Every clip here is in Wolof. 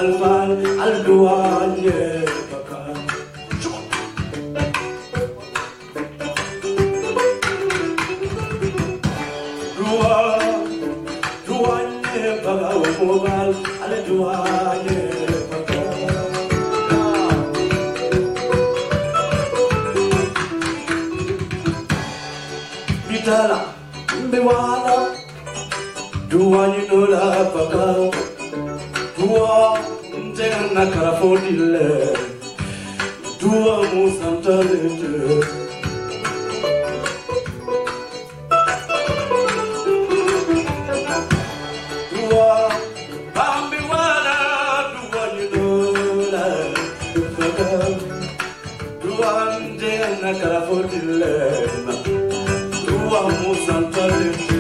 alfal alduanye baka duanye baka mobile alduanye baka bitala mbewala duanye nola baka Dua njena karafodile Dua musantalete Dua bambiwala Dua nyinola Dua njena karafodile Dua musantalete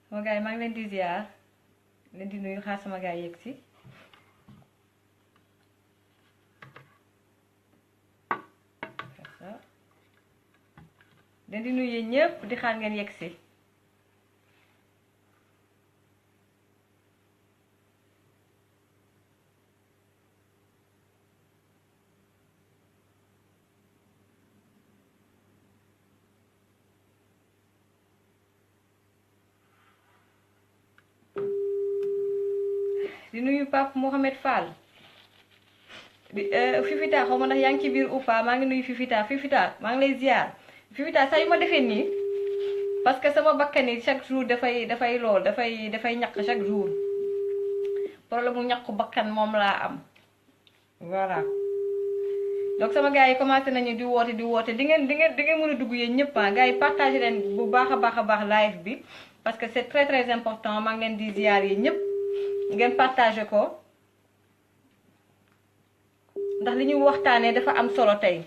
sama gars yi maa ngi leen di ziar leen di nuyu xaar sama gars yi yegg si leen di nuyu yéen ñëpp di xaar ngeen yegg si di nuyu Pape Mohamed Fall di Fifita xaw ma ndax yaa ngi ci biir ou pas maa ngi nuyu Fifita maa ngi lay ziar Fifita saa yu ma defee nii parce que sama bakkan yi chaque jour dafay ñaq chaque jour problème mu ñaqu bakkan moom laa am voilà donc sama gars yi commencé nañu di woote di ngeen mën a dugg yéen ñëpp gars yi partagé leen bu baax a baax live bi parce que c'est très très important maa ngi leen di ziar yi ñëpp ngeen partagé ko ndax li ñuy waxtaanee dafa am solo tey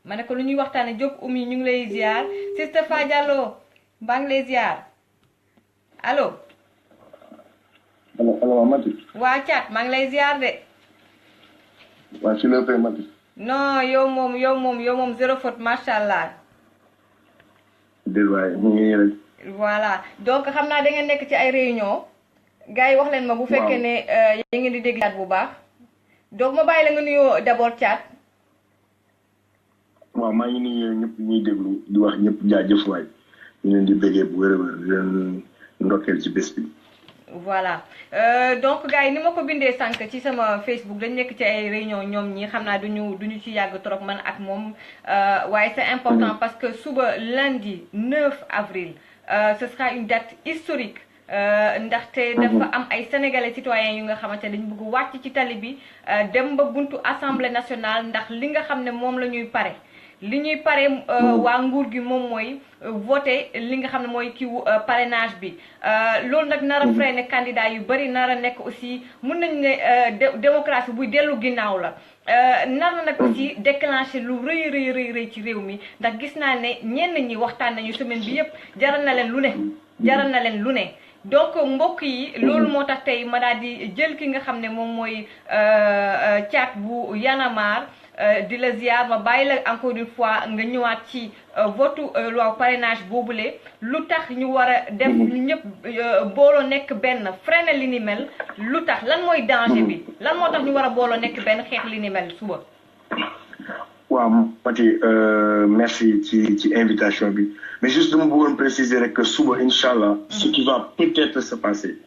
ma ne ko lu ñuy waxtaanee Diop Oumy ñu ngi lay ziar Sister Fa Diallo maa ngi lay ziar allo. allo Mati. waa Thiat maa ngi lay ziar de. waa ci la fay Mati. non yow moom zéro faute macha allah. déedéet waay ñu ngi rek. voilà donc xam naa da ngeen nekk ci ay réunion gars yi wax leen ma bu fekkee ne ya ngeen di dégg Thiat bu baax donc ma bàyyi la nga nuyoo d'abord Thiat. waaw maa ngi nuyu ñëpp ñuy déglu di wax ñëpp jaajëf waay ñu leen di béggee bu wér a wér di leen ndokkeel ci bés bi. voilà donc gars yi ni ma ko bindee sànq ci sama Facebook dañ nekk ci ay réunion ñoom ñi xam naa duñu ci yàgg trop man ak moom waaye c'est important parce que suba lundi 9 avril ce sera une date historique ndaxte dafa am ay sénégalais citoyens yu nga xamante ne dañ bëgg wàcc ci tali bi dem ba buntu assemblée nationale ndax li nga xam ne moom la ñuy pare li ñuy pare waa nguur gi moom mooy voté li nga xam ne mooy kiiwu parrainage bi loolu nag nar a freiné candidat yu bëri nar a nekk aussi mun nañ ne démocratie buy dellu ginnaaw la nar na nag aussi déclenché lu rëy ci réew mi ndax gis naa ne ñenn ñi waxtaan nañu semaine bi yëpp jaral na leen lu ne donc mbokk yi loolu moo tax tey ma daal di jël ki nga xam ne moom mooy Thiat bu Y'en a marre di la ziar ma bàyyi la encore une fois nga ñëwaat ci votu loi parrainage boobule lu tax ñu war a def ñu ñëpp booloo nekk benn freiner li ni mel lu tax lan mooy danger bi lan moo tax ñu war a booloo nekk benn xeex li ni mel suba. waaw Mati, merci ci invitation bi mais juste dama bëggoon préciser rek que suba inchallah ce qui va peut-être se passer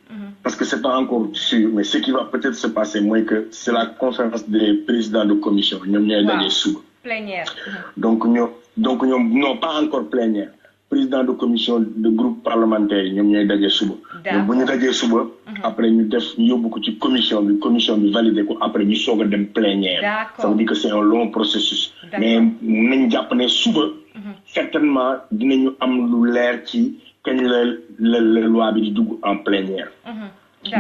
parce que c'est pas encore sûr mais ce qui va peut-être se passer mooy que c'est la conférence des présidents de commission ñoom ñooy daje suba plénière donc ñoom non pas encore plénière président de commission de groupe parlementaire ñoom ñooy daje suba donc bu ñu dajee suba après ñu yóbbu ko ci commission bi validé ko après ñu soog a dem plénière ça veut dire que c'est un long processus mais nañ jàpp ne suba certainement dinañu am lu leer ci kañ la loi bi di dugg en plénière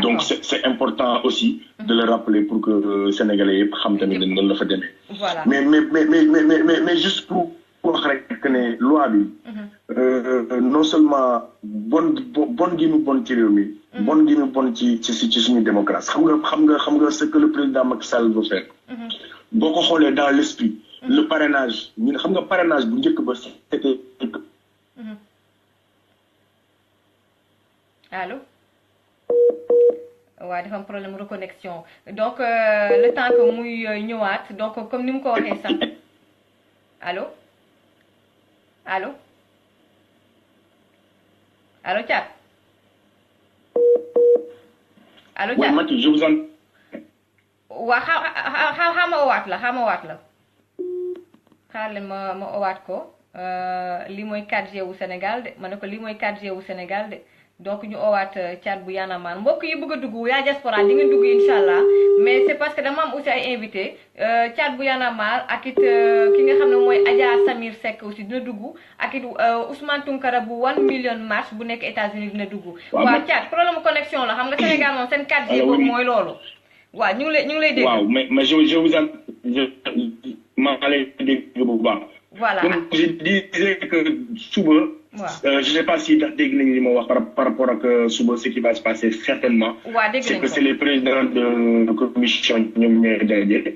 donc c'est important aussi de le rappeler pour que sénégalais yëpp xam tamit ne noonu la fa demee mais juste pour wax rek que ne loi bi non seulement bon gi mu bon ci réew mi bon gi mu bon ci suñu démocratie xam nga ce que le président Macky Sall veut faire boo ko xoolee dans l'esprit le parrainage ñun xam nga parrainage bu njëkk ba c'était allô waaw dafa am problème reconnexion donc le temps que muy ñëwaat donc comme ni mu ko waxee sax allô Thiat oui Mati je vous en waa xama owaat la xaar leen ma owaat ko lii mooy 4G wu Sénégal de ma ne ko lii mooy 4G wu Sénégal de donc ñu owaat Thiat bu Y'en a marre mbokk yi bëgg a dugg yaa diaspora di ngeen dugg inshallah mais c'est parce que dama am aussi ay invité Thiat bu Y'en a marre ak it ki nga xam ne mooy Adja Samir Seck aussi dina dugg ak it Ousmane Tounkara bu 1 million marche bu nekk États-Unis dina dugg waaw Thiat problème connexion la xam nga Sénégal moom seen 4G boobu mooy loolu waaw ñu ngi lay dégg waaw mais je vous en maa lay dégg bu baax voilà donc je disais que suba je sais pas si ndax dégg nañu li ma wax par rapport ak suba ce qui va se passer certainement c'est que c'est les présidents de commission ñoom ñooy daje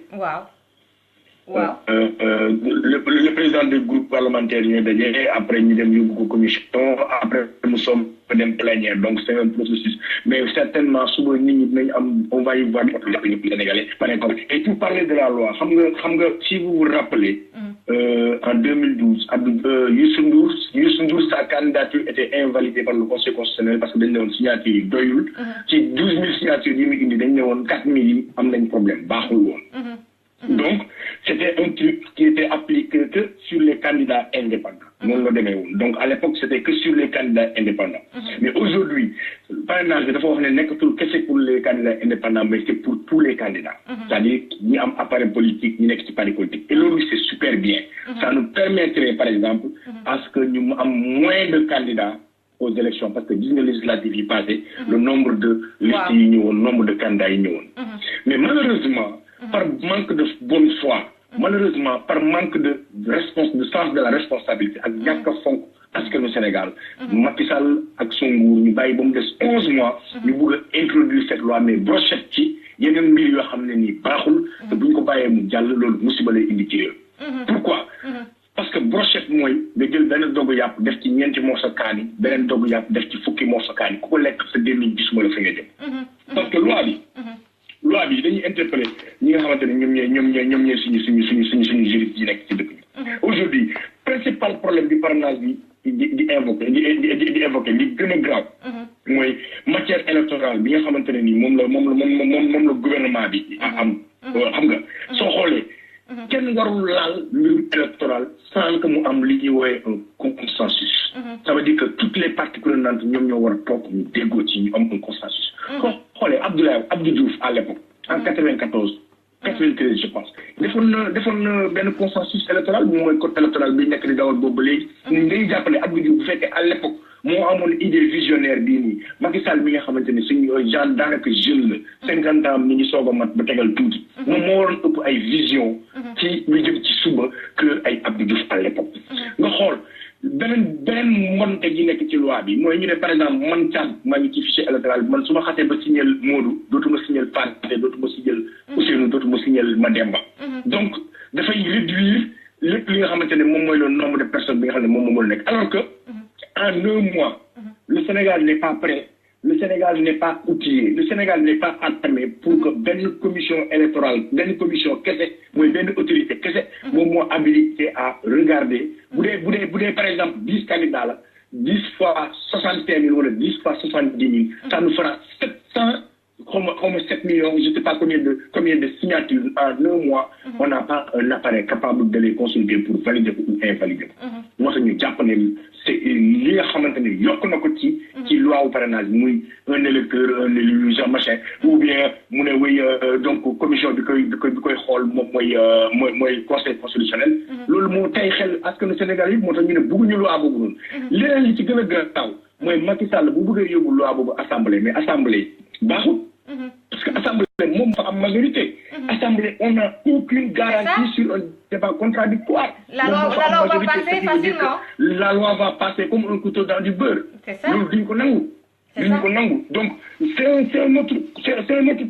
le président du groupe parlementaire ñooy daje après ñu dem yóbbu ko commission après nous sommes dem plénière donc c'est un processus mais certainement suba nit ñi dinañ am on va y voir les Sénégalais par exemple et pour parler de la loi xam nga si vous vous rappelez en 2012 Youssou Ndour sa candidature était invalidée par le Conseil constitutionnel parce que dañ ne woon signature yi doyul ci 12 000 signatures yi mu indi dañ ne woon 4 000 yi am nañ problème baaxul woon donc c'était un truc qui était appliqué que sur les candidats indépendants donc à l'époque c'était que sur les candidats indépendants mais aujourd'hui parrainage bi dafa wax ne nekkatul kese pour les candidats indépendants mais c'est pour tous les candidats c'est-à-dire ñi am appareil politique ñi nekk ci parti politique et loolu c'est super bien ça nous permettrait par exemple à ce que ñu am moins de candidats aux élections parce que gis nga législatives yi passé le nombre de listes yi ñëwoon nombre de candidats yi ñëwoon mais malheureusement par manque de bonne foi malheureusement par manque de sens de la responsabilité ak ñàkk a fonk askanu Sénégal Macky Sall ak son nguur ñu bàyyi ba mu des 11 mois ñu bëgg a introduire cette loi mais brochette ci yeneen mbir yoo xam ne nii baaxul te bu ñu ko bàyyee mu jàll loolu musiba lay indi ci réew pourquoi parce que brochette mooy nga jël benn dogu yàpp def ci ñeenti morceau kaani beneen dogu yàpp def ci fukki morceau kaani ku ko lekk sa gémmiñ gisuma la fi nga jëm parce que loi bi dañuy interpeller ñi nga xamante ne ñoom ñooy suñu juriste yi nekk ci dëkk bi aujourd'hui principal problème bi parrainage bi di évoquer li gën a grave mooy matière électorale bi nga xamante ne nii moom la gouvernement bi am xam nga soo xoolee kenn warul laal mbirum électoral sans que mu am li ñuy woowee un consensus ça veut dire que toutes les parties prenantes ñoom ñoo war a toog ñu déggoo ci ñu am un consensus soo xoolee Abdou Diouf à l'époque en 93 je pense defoon na benn consensus électoral bu mooy code électoral bi nekk di dawal boobu ba léegi ñun dañuy jàpp ne Abdou Diouf bu fekkee à l'époque moo amoon idée visionnaire bii nii Macky Sall mi nga xamante ne suñu genre daanaka jeune la 50 ans ni ñu soog a mat ba tegal tuuti moom moo waroon ëpp ay vision ci lu jëm ci suba que ay Abdou Diouf à l'époque nga xool beneen mbonte gi nekk ci loi bi mooy ñu ne par exemple man Thiam maa ngi ci fichier électoral bi man su ma xasee ba signal Modou dootuma signal Pathé dootuma signal Ousseynou dootuma signal Mademba donc dafay réduire lépp li nga xamante ne moom mooy le nombre de personnes bi nga xam ne moom moo nekk alors que en 2 mois le Sénégal n'est pas prêt le le Sénégal n'est pas outillé, le Sénégal n'est pas entamé pour que benn commission électorale, benn commission kese, mooy benn autorité kese, moom moo habilité à regarder. Bu dee par exemple 10 candidats là, 10 fois 65 000 ou 10 fois 70 000, ça nous fera 700, comme 7 millions, je ne sais pas combien de signatures en 1 mois. On n'a pas un appareil capable de les consulter pour valider ou invalider. Moi, je suis japonais, c'est li nga xamante ne yokk na ko ci loi au parrainage muy un électeur, un élu, genre machin, ou bien mu ne oui donc commission bi koy xool moom mooy conseil constitutionnel. Loolu moo tey xel askanu Sénégal yi moo tax ñu ne bëgguñu loi boobu noonu. Leneen li ci gën a gaaw mooy Macky Sall bu bëggee yóbbu loi boobu assemblée mais assemblée baaxul. Parce que l'Assemblée, même pas en majorité. Assemblée, on n'a aucune garantie sur un débat contradictoire. La loi va passer facilement. La loi va passer comme un couteau dans du beurre. C'est ça. Donc, c'est un autre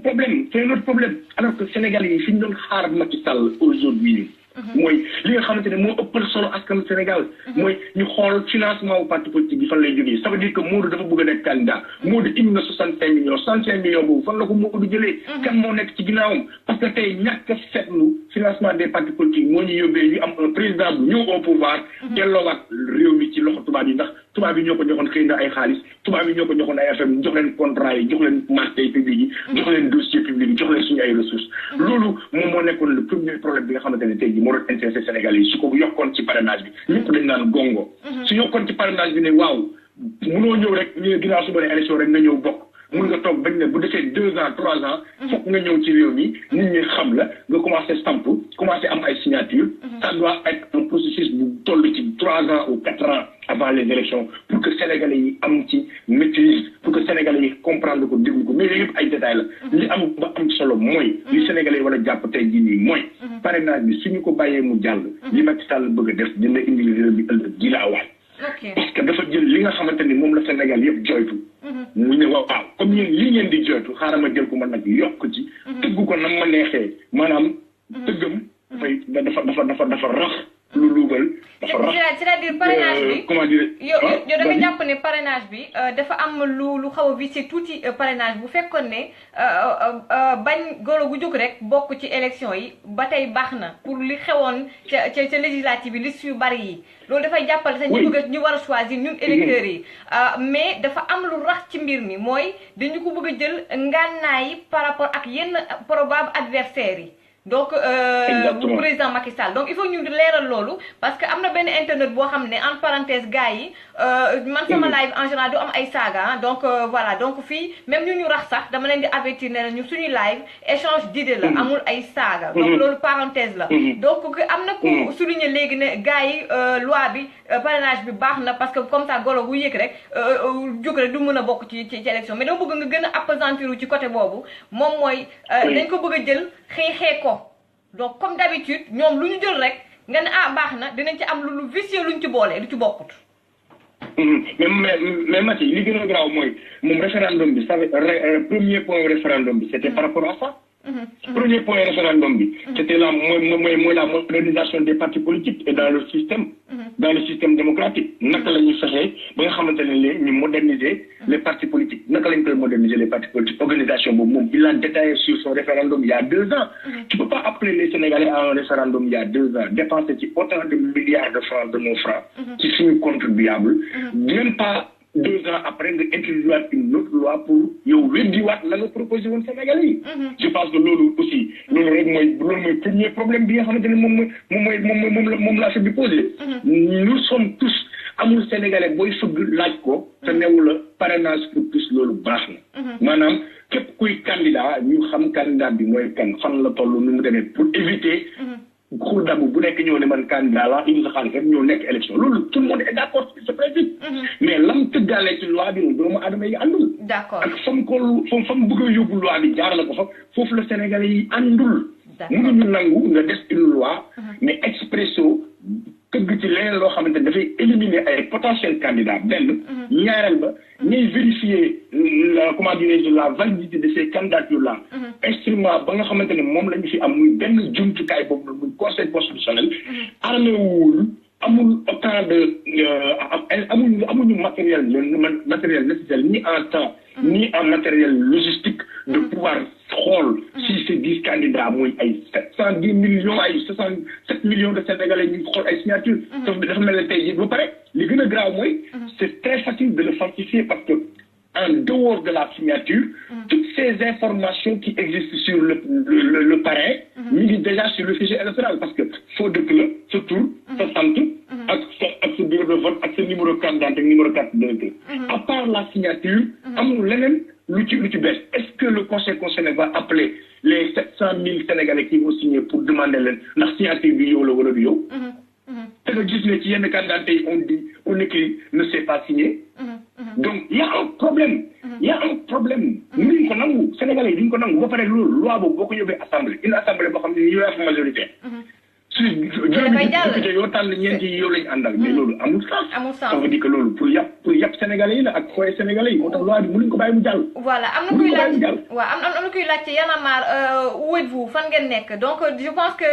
problème. C'est un autre problème. Alors que les Sénégalais, ils ont hard Macky Sall aujourd'hui. Mooy li nga xamante ne moo ëppal solo askan Sénégal mooy ñu xool financement au parti politique bi fan lay jógee ça veut dire que Modou dafa bëgg a nekk candidat Modou indi na 65 millions boobu fan la ko Modou jëlee kan moo nekk ci ginnaawam parce que tey ñàkk a seetlu financement des partis politiques moo ñu yóbbee ñu am un président bu ñëw au pouvoir delloowaat réew mi ci loxo tubaab yi ndax tubaab yi ñoo ko joxoon xëy na ay xaalis tubaab yi ñoo ko joxoon ay affaire jox leen contrat yi jox leen marché public yi jox leen dossier public yi jox leen suñu ay ressources loolu moom moo nekkoon le premier problème bi nga xamante ne tey jii moo doon intéressé Sénégalais yi su ko yokkoon ci parrainage bi ñëpp dañ naan gongo su yokkoon ci parrainage bi ne waaw mënoo ñëw rek ñu ne ginnaaw suba ne élection rek nga ñëw bokk mun nga toog bañ ne bu defee 2 ans 3 ans fokk nga ñëw ci réew mi nit ñi xam la nga commencé stamp commencé am ay signature ça doit être un processus bu toll ci 3 ans ou 4 ans avant les élections pour que Sénégalais yi am ci maîtrise pour que Sénégalais yi comprendre ko déglu ko mais yooyu yëpp ay détails la li am ba am solo mooy li Sénégalais yi war a jàpp tey jii nii mooy parrainage bi suñu ko bàyyee mu jàll li Macky Sall bëgg a def dina indi réew bi ëllëg ji laa waay parce que dafa jël li nga xamante ni moom la Sénégal yëpp joytu mu ne waaw comme yéen li ngeen di joytu xaaral ma jël ko man nag yokk ci tëgg ko nam ma neexee maanaam tëggam dafa rax lu luubal dafa rax c'est-à-dire parrainage bi comment dire yow da nga jàpp ne parrainage bi dafa am lu xaw a vicié tuuti parrainage bu fekkoon ne bañ golo gu jóg rek bokk ci élection yi ba tey baax na pour li xewoon ca législative bi liste yu bari yi loolu dafay jàppale sax ñu bëgg ñu war a choisir ñun électeurs yi mais dafa am lu rax ci mbir mi mooy dañu ko bëgg a jël ngànnaay par rapport ak yenn probable adversaires yi donc bu président Macky Sall donc il faut ñu leeral loolu parce que am na benn internet boo xam ne en parenthèse gars yi man sama live en général du am ay saaga donc voilà donc fii même ñu rax sax dama leen di avertir ne ñu suñu live échange d'idées la amul ay saaga donc loolu parenthèse la donc am na ku souligner léegi ne gars yi loi bi parrainage bi baax na parce que comme ça golo bu yëg rek jóg rek du mën a bokk ci élection mais dama bëgg nga gën a appesantir ci côté boobu moom mooy dañ ko bëgg a jël xeexee ko donc comme d'habitude ñoom lu ñu jël rek nga ne baax na dinañ ci am lu vicieux luñ ci boole lu ci bokkut. mais Maty li gën a graaw mooy moom référendum bi premier point référendum bi c'était par rapport à ça. Premier point référendum bi c'était la modernisation des partis politiques et dans le système démocratique naka la ñuy fexee ba nga xamante ne léegi ñu moderniser les partis politiques naka lañ koy moderniser les partis politiques organisation boobu moom il a détaillé sur son référendum il y a 2 ans tu peux pas appeler les Sénégalais à un référendum il y a 2 ans dépenser ci autant de milliards de francs de nos francs ci suñu contribuable même pas 2 ans après nga introduire une autre loi pour yow weddiwaat la nga proposé woon Sénégalais yi je pense que loolu aussi loolu rek mooy premier problème bi nga xamante ne moom la fi bi posé nous sommes tous amul Sénégalais booy fëgg laaj ko te newu la parrainage pour tous loolu baax na maanaam képp kuy candidat ñu xam candidat bi mooy kan fan la toll nu mu demee pour éviter xuur dabu bu nekk ñëw ne man candidat la indi sa xaalis rek ñëw nekk élection loolu tout le monde est d'accord sur ce principe mais lam tëggaale ci loi bi doomu adama yi àndul d'accord ak fam bëgg a yóbbu loi bi jaarale ko foofu la Sénégalais yi àndul mënuñu nangu nga def une loi mais expresso tëgg ci leneen loo xamante ne dafay éliminer ay potentiels candidats benn ñaareel ba ñuy vérifier la validité de ces candidatures là instrument ba nga xamante ne moom la ñu fi am muy benn jumtukaay boobu muy conseil constitutionnel armé wuul amul autant de amuñu matériel nécessaire ni en temps ni en matériel logistique de pouvoir xool si ces 10 candidats mooy ay 710 millions ay 67 millions de Sénégalais ñu xool ay signature dafa mel ne tey jii ba pare li gën a grave mooy c'est très facile de le falsifier parce que en dehors de la signature, toutes ces informations qui existent sur le parrain, il déjà sur le fichier électoral parce que faut de clé, ce tour, ce centre, avec ce bureau de vote, avec ce numéro 4 d'entrée, numéro 4 d'entrée. À part la signature, est-ce que le Conseil constitutionnel va appeler les 700 000 Sénégalais qui vont signer pour demander la signature bio ou le bio? Et le 19 qui on écrit ne sait pas signer. Donc, il y a un problème. Il y a un problème. Nous, Sénégalais, nous avons fait une loi pour l'Assemblée. Une assemblée pour la majorité. Ça veut dire que pour les Sénégalais, pour les Sénégalais, voilà, où êtes-vous? Donc, je pense que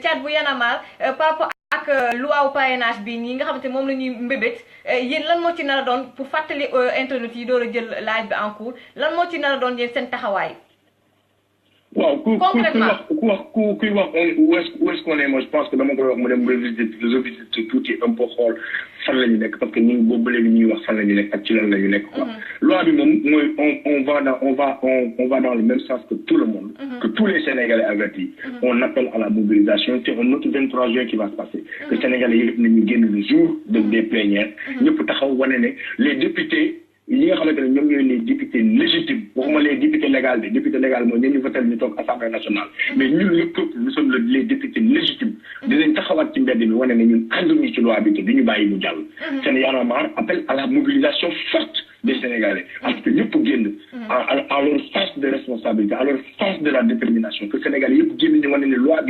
Tchad Bouyanamar, par rapport ak loi au parrainage bi ñi nga xamante moom la ñuy mbébét yéen lan moo ci nar a doon pour fàttali internet yi door a jël laaj bi en cours lan moo ci nar a doon yéen seen taxawaay. waaw ku wax où est-ce qu'on est moi je pense que dama koy wax mu dem revisiter tuuti un peu xool fan la ñu nekk parce que ñun boobu léegi ñuy wax fan la ñu nekk ak ci lan la ñu nekk quoi. loi bi moom mooy on va dans le même sens que tout le monde. Que tous les Sénégalais avertis. On appelle à la mobilisation. C'est un autre 23 juin qui va se passer. Que Sénégalais yëpp nañu génn le jour des plénières. ñëpp taxaw wane ne les députés. Il y a les députés légitimes, les députés légaux, les députés légaux, nous avons voté l'Assemblée nationale. Mais nous, le peuple, nous sommes les députés légitimes. Nous avons fait une loi appelle à la mobilisation forte des Sénégalais. Parce que nous pouvons à leur sens de responsabilité, à leur sens de la détermination. Que les Sénégalais nous pouvons une loi,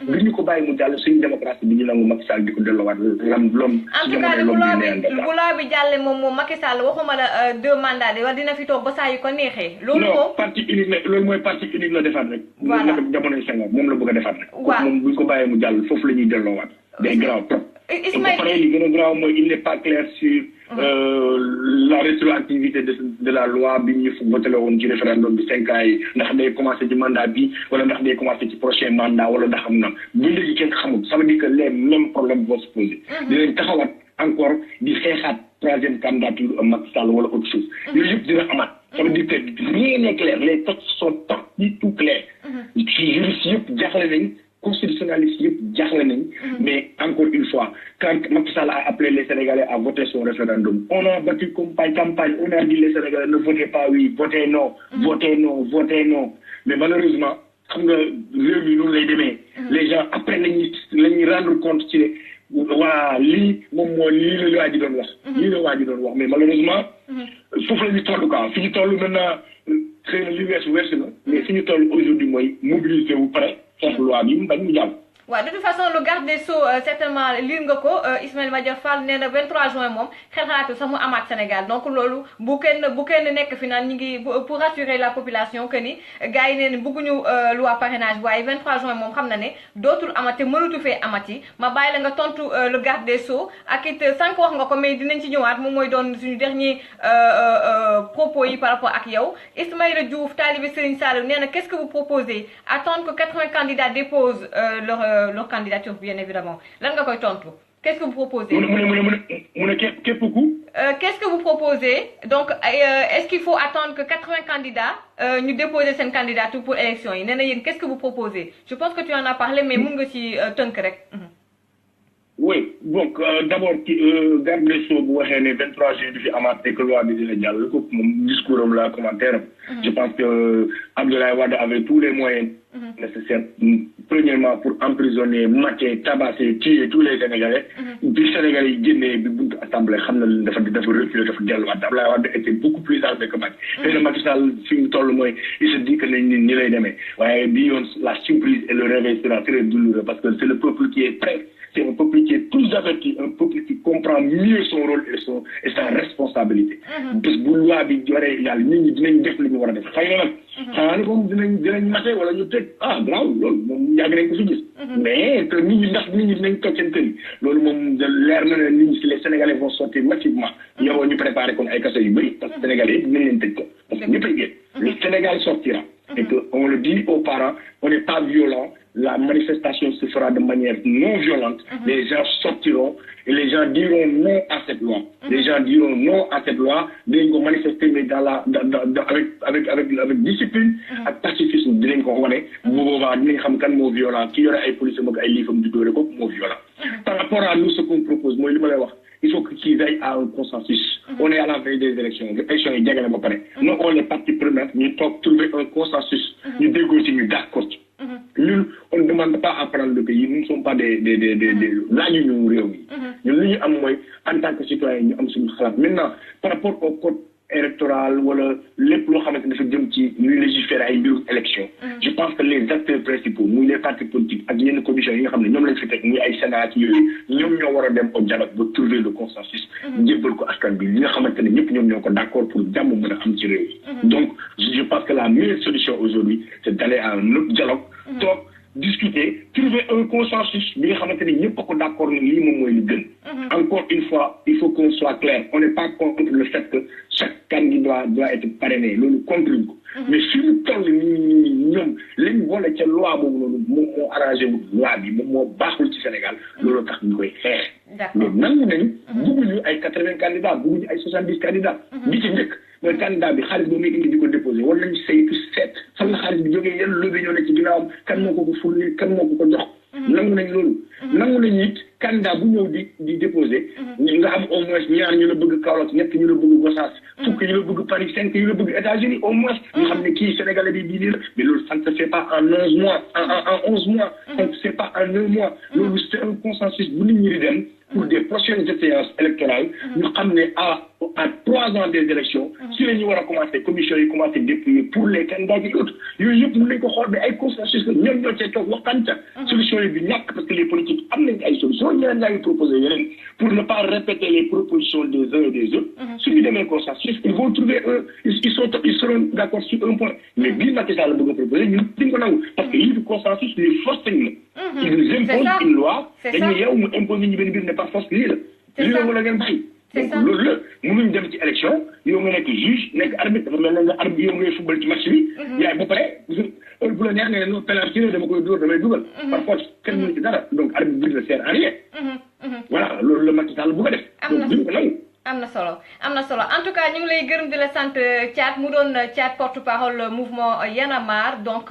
nous pouvons c'est une démocratie, nous avons Macky Sall de l'homme. En tout cas, le loi Macky Sall, deux mandats de dina fi toog ba saa yu ko neexee. loolu moom parti unique loolu mooy parti unique la defaat rek. voilà jamonoy Senghor moom la bëgg a defaat rek. waaw moom bu ñu ko bàyyee mu jàll foofu la ñuy delloowaat. day grave trop. Ismaïla li gën a grave mooy il n'est pas clair sur la rétroactivité de la loi bi ñu voté woon ci référendum bi 5 ans yi ndax day commencé ci mandat bi wala ndax day commencé ci prochain mandat wala ndax xam na bu léegi kenn xamul ça veut dire que les mêmes problèmes vont se poser. dinañ taxawaat encore di xeexaat troisième candidature Macky Sall wala autre chose. yooyu yëpp dina amaat. Ça veut dire que rien n'est clair. Les textes sont pas du tout clairs. Juristes yëpp jaaxle nañ constitutionnalistes yëpp jaaxle nañ. Mais encore une fois, quand Macky Sall a appelé les Sénégalais à voter son référendum, on a battu campagne, on a dit les Sénégalais ne votez pas oui, votez non, votez non, votez non. Mais malheureusement, xam nga réew mi noonu lay demee. Les gens après lañuy rendre compte ci voilà lii moom moo lii la waa ji doon wax. lii la waa ji doon wax mais malheureusement. foofu la ñu toll quoi fi ñu toll maintenant xëy na li weesu na mais fi ñu toll aujourd'hui mooy mobiliser wu pare xeex loi bi mu bañ mu jàll. waaw de toute façon le garde des Sceaux certainement lire nga ko Ismaïla Madior Fall nee na 23 juin moom xel xalaatu sax mu amaat Sénégal donc loolu bu kenn nekk fi naan ñu ngi pour rassurer la population que ni gars yi nee na bëgguñu loi parrainage waaye 23 juin moom xam na ne dootul amati mënatu fee amati ma bàyyi la nga tontu le garde des Sceaux ak it sànq wax nga ko mais dinañ ci ñëwaat moom mooy doon suñu dernier propos yi par rapport ak yow Ismaïla Diouf talibé Serigne Saliou nee na qu'est-ce que vous proposez? Attendre que 80 candidats déposent leur candidature, bien évidemment. Qu'est-ce que vous proposez? Qu'est-ce que vous proposez? Donc, est-ce qu'il faut attendre que 80 candidats nous déposent cette candidature pour l'élection? Qu'est-ce que vous proposez? Je pense que tu en as parlé, mais mon gars, oui, donc d'abord, garde les Sceaux, vous avez 23 juin de Amat et que loi de Diallo, mon discours là, commentaire. Je pense que Abdoulaye Wade avait tous les moyens nécessaires, premièrement pour emprisonner, mater, tabasser, tuer tous les Sénégalais. Puis Sénégalais, Guinée, Bibou, Assemblée, Hamel, de reculer, de Diallo. Abdoulaye Wade était beaucoup plus armé que Macky. Et le Macky Sall, il se dit que ni les demain. Ouais, la surprise et le réveil sera très douloureux parce que c'est le peuple qui est prêt. C'est un peuple qui est plus averti, un peuple qui comprend mieux son rôle et sa responsabilité. Parce que loi bi joré yalla nit ñi dinañ def li ñu wara def. Xëy na nag xanaa ni moom dinañ maté wala ñu teg grave loolu moom yàgg nañ ko fi gis. mais que nit ñi ndax nit ñi dinañ toog seen kër yi loolu moom leer na ne nit ñi si les Sénégalais vont sortir massivement. yow ñu préparé kon ay kaso yu bëri parce que Sénégalais yi dinañ leen tëj ko parce que ñëpp ay génn. le Sénégal sortira. Et qu'on le dit aux parents, on n'est pas violent, la manifestation se fera de manière non violente, les gens sortiront et les gens diront non à cette loi. Les gens diront non à cette loi, ils vont manifester mais avec discipline, avec pacifisme, dinañ ko wane bu boobaa dinañ xam kan moo violent ki yore ay police ak ay liifam di dóore ko moo violent. Par rapport à nous ce qu'on propose mooy li ma lay wax il faut qu'ils veillent à un consensus. On est à la veille des élections. Les élections yi jege na ba pare. Nous on est partie prenante ñu toog trouver un consensus. ñu déggoo ci ñu d'accord ci. Ñun on ne demande pas à prendre le pays nous ne sommes pas des laaju ñu réew mi. ñun li ñu am mooy en tant que citoyen ñu am suñu xalaat maintenant par rapport au code électoral wala lépp loo xamante dafa jëm ci ñuy légiférer ay mbirum élection. Je pense que les acteurs principaux muy les partis politiques ak yenn commission yi nga xam ne ñoom lañ fi teg muy ay Sénat yooyu ñoom ñoo war a dem au dialogue ba trouver le consensus. jébbal ko askan bi li nga xamante ne ñëpp ñoom ñoo ko d'accord pour jàmm mën a am ci réew mi. Donc je pense que la meilleure solution aujourd'hui c'est d'aller à un autre dialogue. toog discuter trouver un consensus bi nga xamante ne ñëpp a ko d'accord ne lii moom mooy li gën. Encore une fois il faut qu'on soit clair on n'est pas contre le fait que chaque candidat doit être parrainé loolu contre ko. mais fi mu toll nii ñoom lañ boole ca loi boobu noonu moom moo arrangé wu loi bi moom moo baaxul ci Sénégal loolu tax ñu koy xeex. mais nangu nañu. bëgguñu ay 80 candidats bëgguñu ay 70 candidats. bi ci njëkk mooy candidat bi xaalis boobu muy indi di ko déposé war nañu saytu seet fan la xaalis bi jógee yan lobby ñoo ne ci ginnaawam kan moo ko fournir kan moo ko jox. nangu nañ loolu. nangu nañu it candidat bu ñëw di déposé. nga am au moins ñaar ñu la bëgg Kaolack ñett ñu la bëgg Gossas. fukk ñu la bëgg Paris 5 ñu la bëgg États-Unis au moins. ñu xam ne kii Sénégalais bi bii la mais loolu ça ne se fait pas en 11 mois en 11 mois. ça ne se fait pas en 1 mois. loolu c'est un consensus bu nit ñi di dem pour des prochaines séances électorales. ñu xam ne à 3 ans des élections. si la ñu war a commencer commission yi commencer déployer pour les candidats et autres yooyu yëpp mën nañu ko xool mais ay consensus la ñoom ñoo cee toog waxtaan ca. solution yi bi ñàkk parce que les politiques am nañ ay solutions ñeneen ñaa ngi proposé yeneen pour ne pas répéter les propositions des uns et des autres. suñu demee consensus ils vont trouver ils seront d'accord sur un point mais bii Macky Sall la bëgg a proposer ñun duñ ko nangu parce que lii du consensus les forces lañu la. ils nous imposent une loi dañuy yow mu imposer ñu benn mbir ne par force lii la. lii la wala ngeen bàyyi. donc loolu la mënuñ dem ci élection yow nga nekk juge nekk arbitre dafa mel ne nga arbitre yow ngay football ci match bi. yaay ba pare bu la neex nga ne non penalty dama koy dóor damay dugal. par force kenn mënu ci dara donc arbitre bi ne sert à rien. voilà loolu la Macky Sall bu ko def. donc duñ ko nangu. am na solo en tout cas ñu ngi lay gërëm di la sant Thiat mu doon Thiat porte-parole mouvement Y'en a marre donc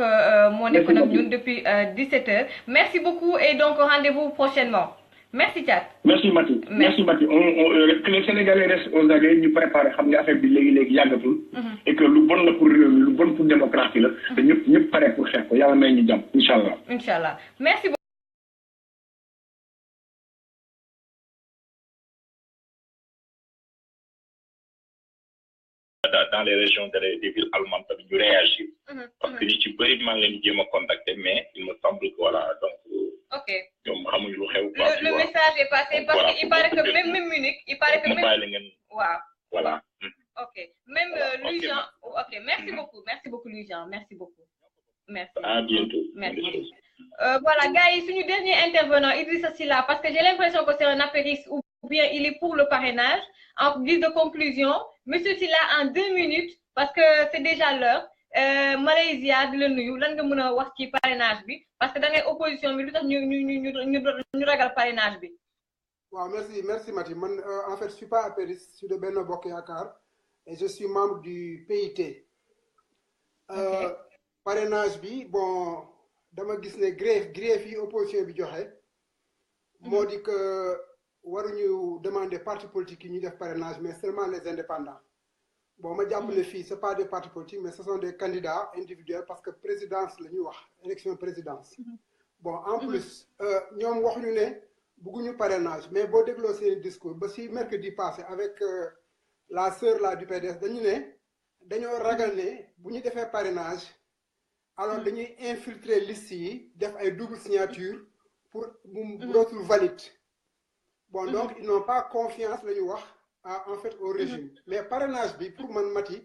moo nekkoon ak ñun depuis 17h merci beaucoup et donc rendez-vous prochainement. Merci Thiat. Merci Mati. Merci Mati. Que les Sénégalais restent aux aguets ñu préparé xam ne affaire bi léegi yàggatul. et que lu bon la pour réew mi lu bon pour démocratie la. te ñëpp pare pour xeex ko yàlla may ñu jàmm incha allah. incha allah merci beaucoup. dans les régions des villes allemandes tamit ñu réagir. parce que ñu ci bëri maa ngi leen di jéem a contacter mais il me semble que voilà donc. ok ñoom xamuñu lu xew. le message est passé parce que il paraît que même Munich il paraît que même. waaw voilà. ok même Louis-Jean ok merci beaucoup Louis-Jean merci beaucoup. merci à bientôt. merci voilà gars yi suñu dernier intervenant Idrissa Sylla parce que j'ai l'impression que c'est un apériste ou bien il est pour le parrainage en guise de conclusion monsieur Sylla en 2 minutes parce que c'est déjà l'heure Malaysia di la nuyu lan nga mën a wax ci parrainage bi parce que da ngay opposition bi lu tax ñu ragal parrainage bi. waaw merci Mati man en fait je suis pas apériste je suis de Benno Bokk Yaakaar et je suis membre du PIT. Parrainage bi bon dama gis ne grief yi opposition bi joxe. moo di que waruñu demander parti politique yi ñuy def parrainage mais seulement les indépendants. bon ma jàpp ne fii c'est pas des partis politiques mais ce sont des candidats individuels parce que présidence la ñuy wax élection présidence. bon en plus ñoom waxuñu ne bëgguñu parrainage mais boo dégloo seen discours ba si mercredi passé avec la sœur là du PDS dañu ne dañoo ragal ne bu ñu defee parrainage alors dañuy infiltrer liste yi def ay double signature pour mu dootul valide. bon donc ils n'ont pas confiance la ñu wax. en fait au régime mais parrainage bi pour man Mati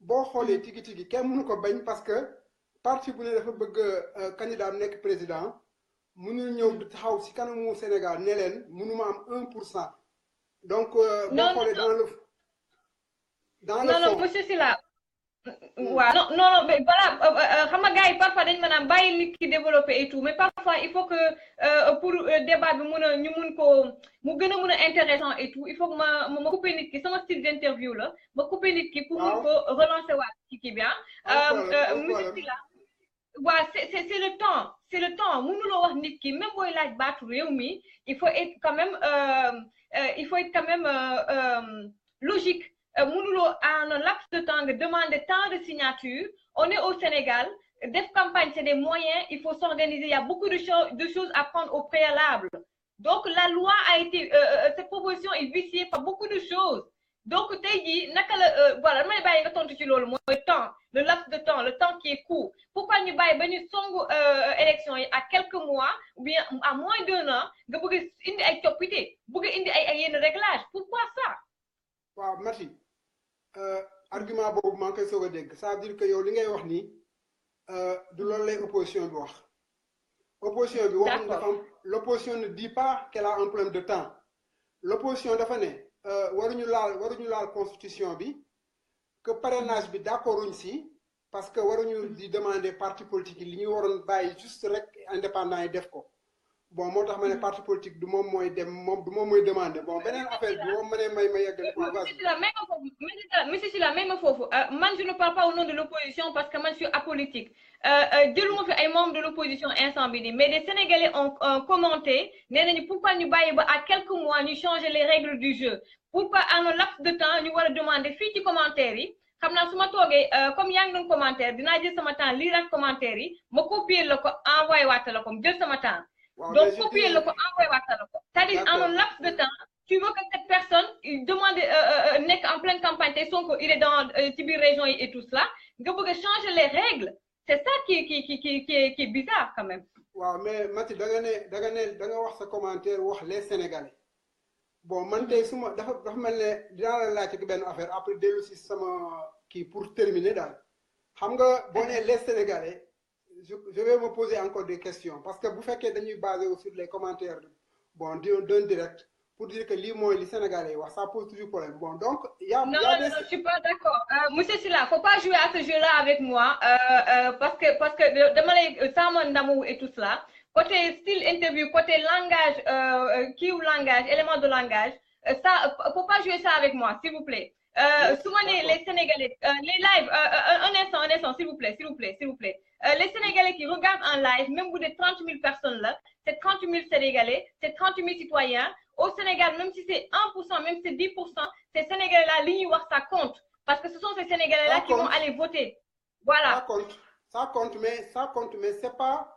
boo xoolee tigi kenn mënu ko bañ parce que parti bu ne dafa bëgg candidat am nekk président mënul ñëw di taxaw si kanamu Sénégal ne leen mënuma am 1%. donc boo xoolee dans le non monsieur Sylla waaw non mais voilà xam nga gars yi parfois dañ maanaam bàyyi nit ki développer et tout mais parfois il faut que pour débat bi mun a ñu mun ko mu gën a mun a intéressant et tout il faut que ma couper nit ki sama style d'interview la ma couper nit ki pour mun ko relancer waat ci kii bi monsieur Sylla waaw c'est le temps mënuloo wax nit ki même booy laaj baatu réew mi il faut être quand même logique. Mënuloo en un laps de temps nga demander tant de signatures on est au Sénégal def campagne c'est des moyens il faut s'organiser il y a beaucoup de choses à prendre au préalable donc la loi a été cette proposition est viciée par beaucoup de choses donc tey jii naka la voilà damay bàyyi nga tontu ci loolu mooy temps le laps de temps le temps qui est court pourquoi ñu bàyyi ba ñu songu élection yi à quelques mois ou bien à moins d'1 an nga bëgg indi ay coppite bëgg indi ay yenn réglages pourquoi ça. waaw merci argument boobu maa ngi koy soog a dégg ça veut dire que yow li ngay wax nii du loolu lay opposition bi wax. opposition bi waxuñ dafa am l'opposition ne dit pas qu'elle a un problème de temps l'opposition dafa ne waruñu laal constitution bi que parrainage bi d'accorduñ si parce que waruñu di demander parti politique yi li ñu waroon bàyyi juste rek indépendant yi def ko. bon moo tax ma ne parti politique du moom mooy demander bon beneen affaire bi moom ma ne may ma yeggali. monsieur Sylla même foofu man je ne parle pas au nom de l'opposition parce que man je suis apolitique jëluma fi ay membres de l'opposition instant bi nii mais des Sénégalais ont commenté nee nañu pourquoi ñu bàyyi ba à quelques mois ñu changer les règles du jeu pourquoi en un laps de temps ñu war a demander fii ci commentaire yi xam naa su ma toogee comme yaa ngi doon commentaire dinaa jël sama temps lire ak commentaire yi ma copier la ko envoyé waat la ko jël sama temps. Donc, copier le envoyer c'est-à-dire en un laps de temps, tu veux que cette personne demande n'est en pleine campagne, il est dans Tibir région et tout cela, que vous changer les règles. C'est ça qui est bizarre quand même. Wow, mais Mathieu, da nga wax sa commentaire wax les Sénégalais. Bon, man tay suma dafa melne dina la laaj ci ben affaire après delu ci sama qui pour terminer dal. Xam nga bo né les Sénégalais je vais me poser encore des questions parce que vous faites que dañuy basé sur les commentaires bon d'un direct pour dire que les mots les Sénégalais ça pose toujours problème bon donc il y a non je suis pas d'accord monsieur Sylla faut pas jouer à ce jeu là avec moi parce que dama lay sama ndamu et tout cela côté style interview côté langage langage élément de langage ça faut pas jouer ça avec moi s'il vous plaît souvent les Sénégalais les lives un instant s'il vous plaît les Sénégalais qui regardent en live, même vous de 30 000 personnes là, c'est 30 000 Sénégalais, c'est 30 000 citoyens. Au Sénégal, même si c'est 1%, même si c'est 10%, ces Sénégalais-là, ça compte. Parce que ce sont ces Sénégalais-là qui vont aller voter. Voilà. Ça compte, mais c'est pas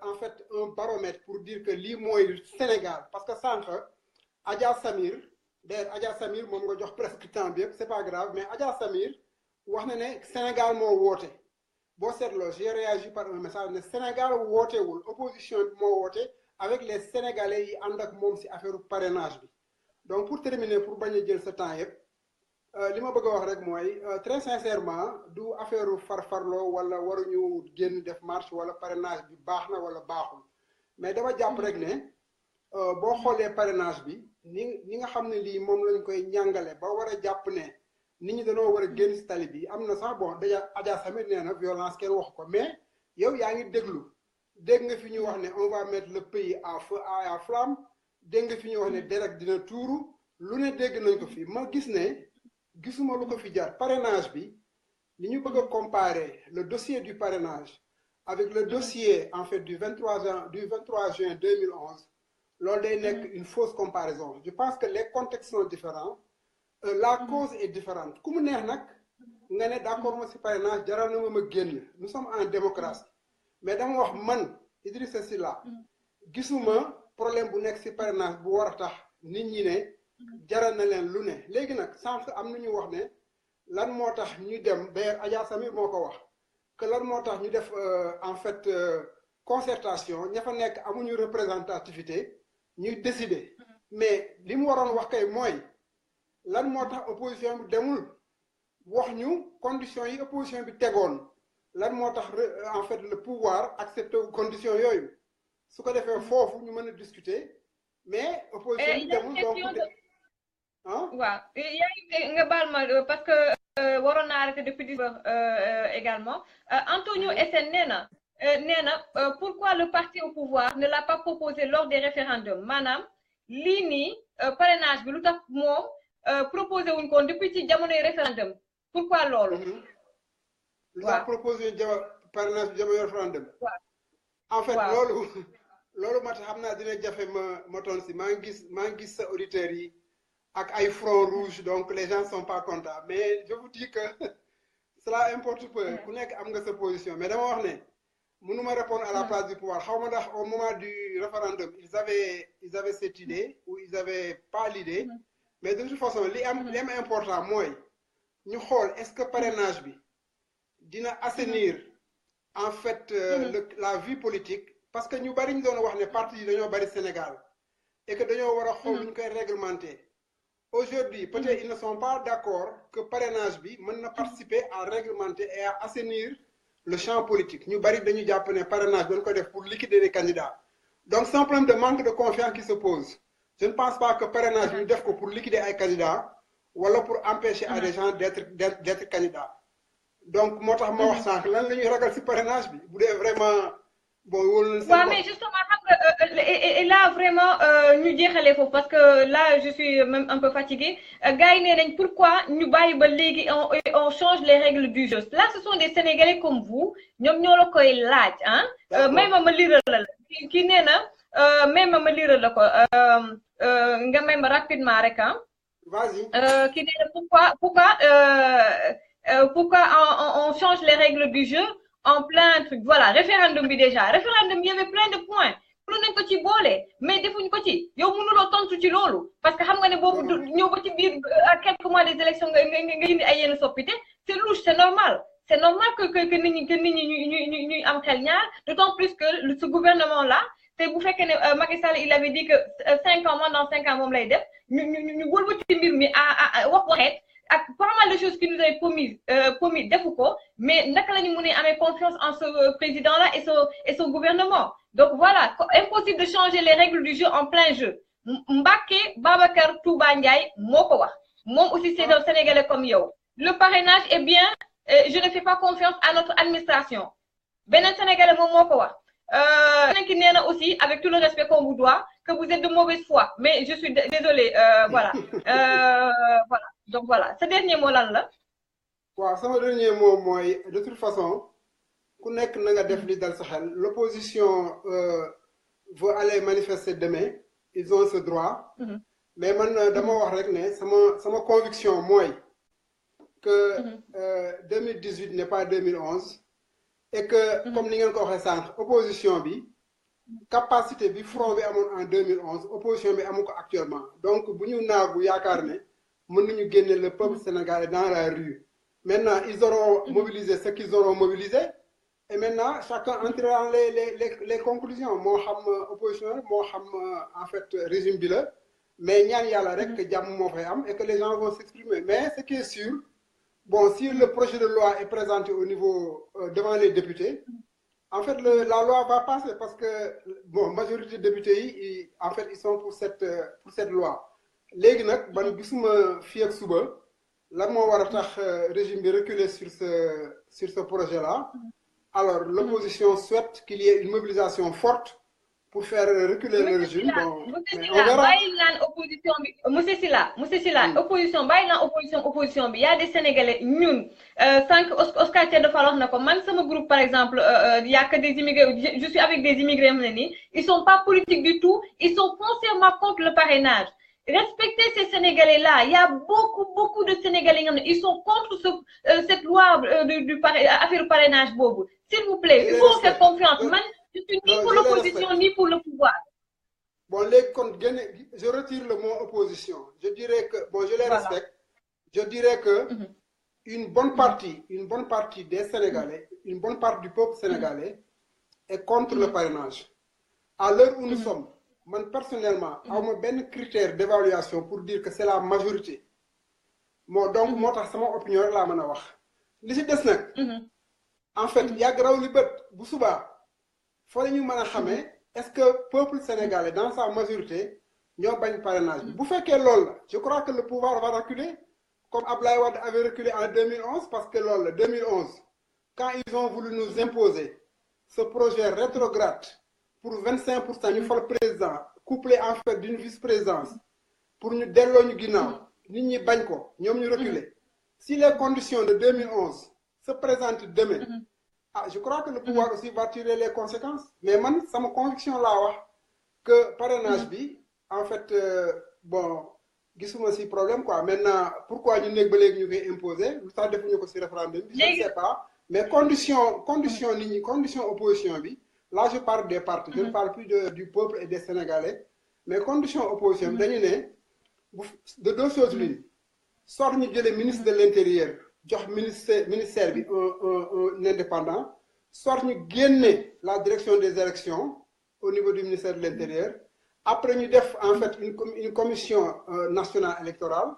en fait un baromètre pour dire que l'IMO est le Sénégal. Parce que ça, Adja Samir, moi, je presque temps bien, c'est pas grave, mais Adja Samir, wax na ne Sénégal moo woote boo seetloo j'ai réagi par un message ne Sénégal wootewul opposition bi moo woote avec les Sénégalais yi ànd ak moom si affaire parrainage bi donc pour terminer pour bañ a jël sa temps yëpp li ma bëgg a wax rek mooy très sincèrement du affaire farfarloo wala waruñu génn def marche wala parrainage bi baax na wala baaxul mais dama jàpp rek ne boo xoolee parrainage bi ni nga xam ne lii moom lañ koy ñàngale ba war a jàpp ne nit ñi dañoo war a génn si tali bi am na sax bon déjà Adja Samir nee na violence kenn wax ko mais yow yaa ngi dégg nga fi ñu wax ne on va mettre le pays à feu à flamme dégg nga fi ñu wax ne deret dina tuuru lu ne dégg nañ ko fi ma gis ne gisuma lu ko fi jar parrainage bi li ñu bëgg a comparer le dossier du parrainage avec le dossier en fait du 23 juin 2011 loolu day nekk une fausse comparaison je pense que les contextes sont différents. La cause est différente ku mu neex nag nga ne d'accord ma si parrainage jaral na ma génn nous sommes en démocratie mais dama wax man Idrissa Sylla gisuma problème bu nekk si parrainage bu war a tax nit ñi ne jaral na leen lu ne léegi nag sànq am na ñu wax ne lan moo tax ñu dem d'ailleurs Adja Samir moo ko wax que lan moo tax ñu def en fait concertation ña fa nekk amuñu représentativité ñuy décider mais li mu waroon wax kay mooy lan moo tax opposition bi demul wax ñu conditions yi opposition bi tegoon lan moo tax en fait le pouvoir accepté conditions yooyu su ko defee foofu ñu mën a discuter mais opposition bi demul donc ah waaw nga baal ma parce que waroon naa arrêté depuis 10 heures également Antonio Essène nee na pourquoi le parti au pouvoir ne l'a pas proposé lors des référendums maanaam lii nii parrainage bi lu tax moom proposé wuñ ko depuis ci jamonoy référendum pourquoi loolu. lu tax proposé parrainage bi jamonoy référendum. en fait loolu mat xam naa dina jafe ma toon si maa ngi gis sa auditeurs yi ak ay front rouge donc les gens sont pas contents mais je vous dis que cela importe peu ku nekk am nga sa position mais dama wax ne mënuma répondre à la place du pouvoir xaw ma ndax au moment du référendum ils avaient cette idée ou ils avaient pas l'idée mais de toute façon li am important mooy ñu xool est-ce que parrainage bi dina assainir en fait la vie politique parce que ñu bari ñu doon wax ne parti yi dañoo bari Sénégal et que dañoo war a xool lu ñu koy réglementer aujourd'hui peut-être ils ne sont pas d'accord que parrainage bi mën na participer à réglementer et à assainir le champ politique ñu bari dañu jàpp ne parrainage dañ ko def pour liquider les candidats donc c'est un problème de manque de confiance qui se pose je ne pense pas que parrainage bi ñu def ko pour liquider ay candidats wala pour empêcher à des gens d'être candidats donc moo tax ma wax sànq lan la ñuy ragal ci parrainage bi bu dee vraiment bon wóolu na waaw mais justement xam nga et là vraiment ñu jeexalee foofu parce que là je suis même un peu fatiguée gars yi nee nañ pourquoi ñu bàyyi ba léegi on change les règles du jeu là ce sont des Sénégalais comme vous ñoom ñoo la koy laaj ah may ma liral la kii nee na may ma liral la ko nga may ma rapidement rek vas-y kii nee na pourquoi on change les règles du jeu en plein truc voilà référendum bi déjà référendum il y avait plein de points mënoon nañ ko ci boole mais defuñ ko ci yow mënuloo tontu ci loolu parce que xam nga ne boobu ñëw ba ci biir à quelques mois des élections nga indi ay yenn soppite c'est louche c'est normal que nit ñi ñuy am xel ñaar d'autant plus que ce gouvernement là te bu fekkee ne Macky Sall il avait dit que 5 ans moins dans 5 ans moom lay def ñu wëlbati mbir mi à wax waxeet ak pas mal de choses qui nous avaient promis defu ko mais naka la ñu mën a amee confiance en ce président là et son gouvernement donc voilà impossible de changer les règles du jeu en plein jeu Mbacké Babacar Touba Ndiaye moo ko wax moom aussi c'est un Sénégalais comme yow le parrainage est bien je ne fais pas confiance à notre administration beneen Sénégalais moom moo ko wax keneen ki nee na aussi avec tout le respect qu'on vous doit que vous êtes de mauvaise foi mais je suis désolée voilà voilà donc voilà ce dernier mot lan la. waaw sama dernier mot mooy de toute façon ku nekk na nga def li dal sa xel l'opposition veut aller manifester demain ils ont ce droit. mais man dama wax rek ne sama conviction mooy que 2018 n'est pas 2011 et que comme ni ngeen ko waxee sànq opposition bi capacité bi front bi amoon en 2011 opposition bi amu ko actuellement donc bu ñu naagu yaakaar ne mën nañu génne le peuple sénégalais dans la rue maintenant ils auront mobilisé ce qu'ils auront mobilisé et maintenant chacun entrera dans les conclusions moo xam opposition moo xam en fait régime bi la mais ñaan yàlla rek que jàmm moo fay am et que les gens vont s'exprimer mais ce qui est sûr bon si le projet de loi est présenté au niveau devant les députés en fait la loi va passer parce que bon majorité de députés yi en fait ils sont pour cette loi léegi nag ban gisuma fii ak suba lan moo war a tax régime bi reculer sur ce projet là alors l'opposition souhaite qu'il y ait une mobilisation forte pour faire reculer le régime bon mais on verra bàyyi naan opposition bi monsieur Sylla opposition bàyyi naan opposition bi y a des Sénégalais ñun sànq Oscar Thiel dafa wax na ko man sama groupe par exemple y a que des immigrés je suis avec des immigrés am na ni ils sont pas politiques du tout ils sont foncièrement contre le parrainage respectez ces Sénégalais-là. Il y a beaucoup de Sénégalais ils sont contre cette loi du affaire parrainage bobo. S'il vous plaît, il faut faire confiance. Man, je suis ni pour l'opposition ni pour le pouvoir. Bon, je retire le mot opposition. Je dirais que, bon, je les respecte. Je dirais que une bonne partie des Sénégalais, une bonne partie du peuple sénégalais est contre le parrainage. À l'heure où nous sommes, moi personnellement, j'ai un critère d'évaluation pour dire que c'est la majorité. donc moo tax sama opinion rek laa mën a wax li si des nag en fait yàgg raw li bët bu subaa foo la ñu mën a xamee est-ce que peuple sénégalais dans sa majorité ñoo bañ parrainage bi bu fekkee loolu la je crois que le pouvoir va reculer comme Abdoulaye Wade avait reculé en 2011 parce que loolu la 2011 quand ils ont voulu nous imposer ce projet rétrograde pour 25% ñu fal président couplé en fait d'une vice-présidence pour ñu delloo ñu ginnaaw nit ñi bañ ko ñoom ñu reculer si les conditions de 2011 se présentent demain je crois que le pouvoir aussi va tirer les conséquences mais man sama conviction laa wax que parrainage bi en fait bon gisuma si problème quoi maintenant pourquoi ñu nekk ba léegi ñu koy imposer lu tax defuñu ko si référendum bi je ne sais pas mais condition nit ñi condition opposition bi là je parle des partis je ne parle plus du peuple et des Sénégalais mais condition opposition bi dañu ne de deux choses l'une soit ñu jëlee ministre de l'intérieur jox ministère bi un indépendant soit ñu génne la direction des élections au niveau du ministère de l'intérieur après ñu def en fait une commission nationale électorale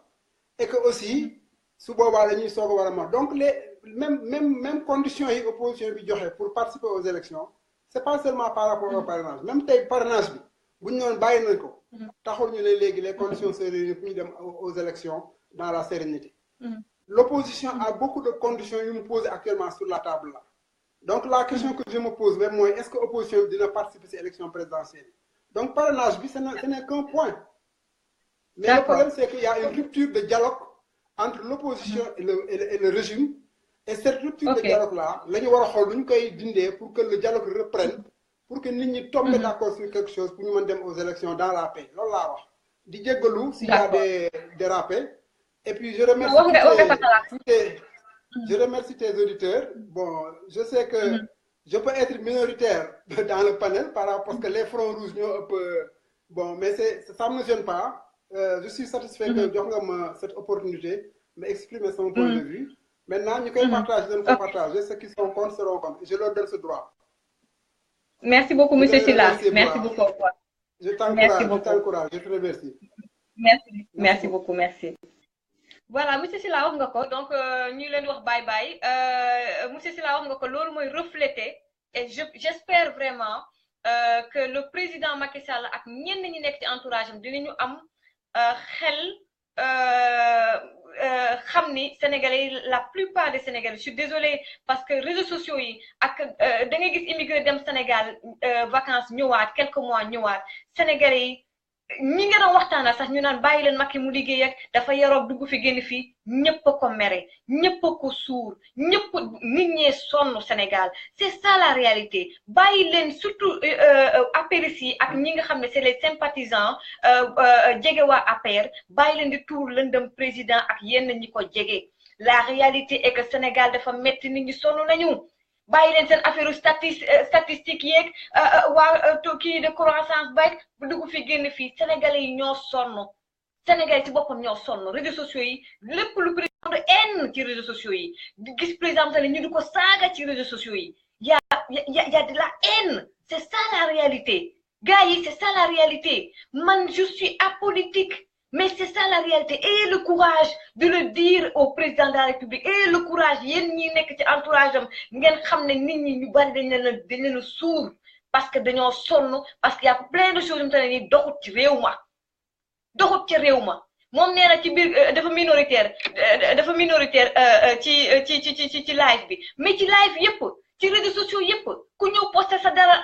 et que aussi su boobaa la ñuy soog a war a ma donc les même conditions yi opposition bi joxe pour participer aux élections c'est pas seulement par rapport au parrainage même tey parrainage bi bu ñu noon bàyyi nañ ko taxul ñu ne léegi les conditions se réunissent pour ñu dem aux élections dans la sérénité l'opposition a beaucoup de conditions yu mu posé actuellement sur la table là donc la question que je me pose même mooy est-ce que opposition bi dina participer ci élection présidentielle donc parrainage bi ce n'est qu'un point mais le problème c'est qu'il y a une rupture de dialogue entre l'opposition et le régime et cette rupture de dialogue là la ñu war a xool lu ñu koy dindee pour que le dialogue reprenne pour que nit ñi tombe d'accord sur quelque chose pour ñu mën dem aux élections dans la paix loolu laa wax di jéggalu s'il y a des dérapés et puis je remercie tes auditeurs bon je sais que je peux être minoritaire dans le panel parce que les fronts rouges ñoo ëpp bon mais ça me gêne pas je suis satisfait que jox nga ma cette opportunité mais exprimer son point de vue maintenant ñu koy partager dañ ko partager ceux qui sont contre seront contre je leur donne ce droit. Merci beaucoup monsieur Sylla merci beaucoup. je t'encourage je te remercie. merci beaucoup merci. voilà monsieur Sylla wax nga ko donc ñu leen wax bye bye monsieur Sylla wax nga ko loolu mooy refléter et j'espère vraiment que le président Macky Sall ak ñenn ñi nekk ci entourage am dinañu am xel xam ni Sénégalais la plupart des Sénégalais je suis désolée parce que réseaux sociaux yi ak da ngay gis immigré dem Sénégal vacances ñëwaat quelques mois ñëwaat Sénégalais yi ñi nga doon waxtaana sax ñu naan bàyyi leen Macky mu liggéey ak dafa yaroog dugg fi génn fii ñëpp a ko mere ñëpp a ko suur ñëpp nit ñee sonn Sénégal c'est ça la réalité bàyyi leen surtout apéris yi ak ñi nga xam ne c'est les sympathisants jege waa APR bàyyi leen di tuur lëndëm président ak yenn ñi ko jege la réalité est que Sénégal dafa metti nit ñi sonn nañu bàyyi leen seen affaire statistique yeeg waa kii de croissance bay bu dugg fi génn fii Sénégalais yi ñoo sonn Sénégalais ci boppam ñoo sonn réseaux sociaux yi lépp lu président de haine ci réseaux sociaux yi di gis président tamit ñu di ko saaga ci réseaux sociaux yi y a de la haine c'est ça la réalité gars yi c'est ça la réalité man je suis apolitique mais c'est ça la réalité ayez le courage de le dire au président de la République ayez le courage yéen ñi nekk ci entourage am ngeen xam ne nit ñi ñu bari dañ leen a suur parce que dañoo sonn parce qu'il y a plein de choses yu mu te ne nii doxut ci réew ma moom nee na ci biir dafa minoritaire ci live bi mais ci live yëpp ci réseaux sociaux yëpp ku ñëw posté sa dara